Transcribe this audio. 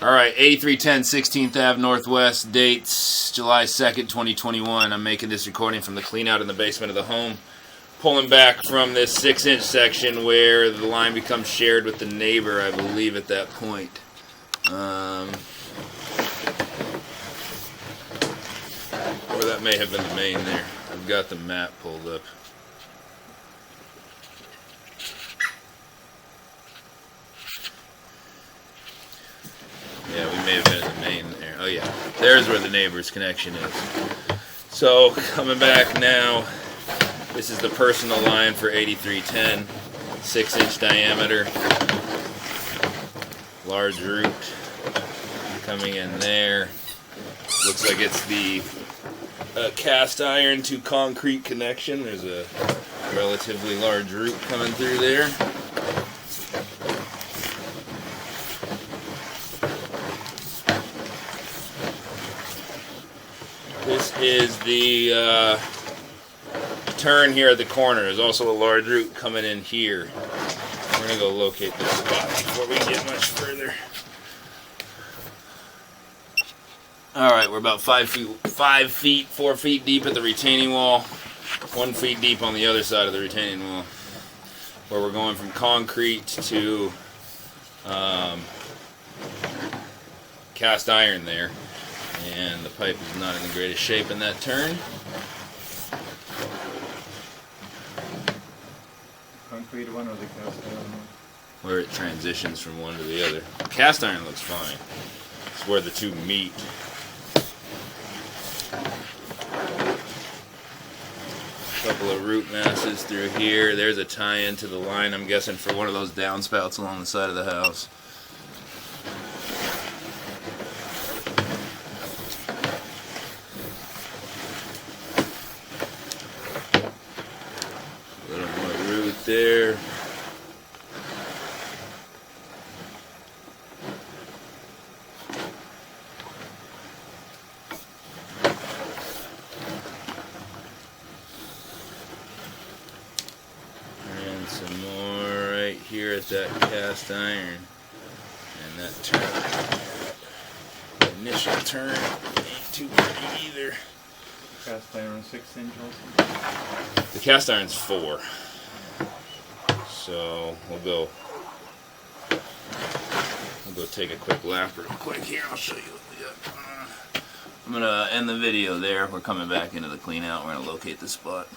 Alright, 8310 16th Ave Northwest, dates July 2nd, 2021. I'm making this recording from the clean out in the basement of the home. Pulling back from this 6-inch section where the line becomes shared with the neighbor, I believe, at that point. Or that may have been the main there. I've got the map pulled up. Yeah, we may have been in the main there. Oh yeah, there's where the neighbor's connection is. So, coming back now, this is the personal line for 8310, 6-inch diameter, large root coming in there. Looks like it's the cast iron to concrete connection. There's a relatively large root coming through there. This is the turn here at the corner. There's also a large root coming in here. We're going to go locate this spot before we get much further. Alright, we're about 4 feet deep at the retaining wall. 1 foot deep on the other side of the retaining wall. Where we're going from concrete to cast iron there. And the pipe is not in the greatest shape in that turn. Concrete one or the cast iron one? Where it transitions from one to the other. Cast iron looks fine. It's where the two meet. A couple of root masses through here. There's a tie-in to the line, I'm guessing, for one of those downspouts along the side of the house. A little more root there. And some more right here at that cast iron. And that turn. The initial turn ain't too pretty either. Cast iron 6-inch also? The cast iron's 4. So we'll go take a quick lap real quick here. I'll show you what we got. I'm gonna end the video there. We're coming back into the clean out. We're gonna locate the spot.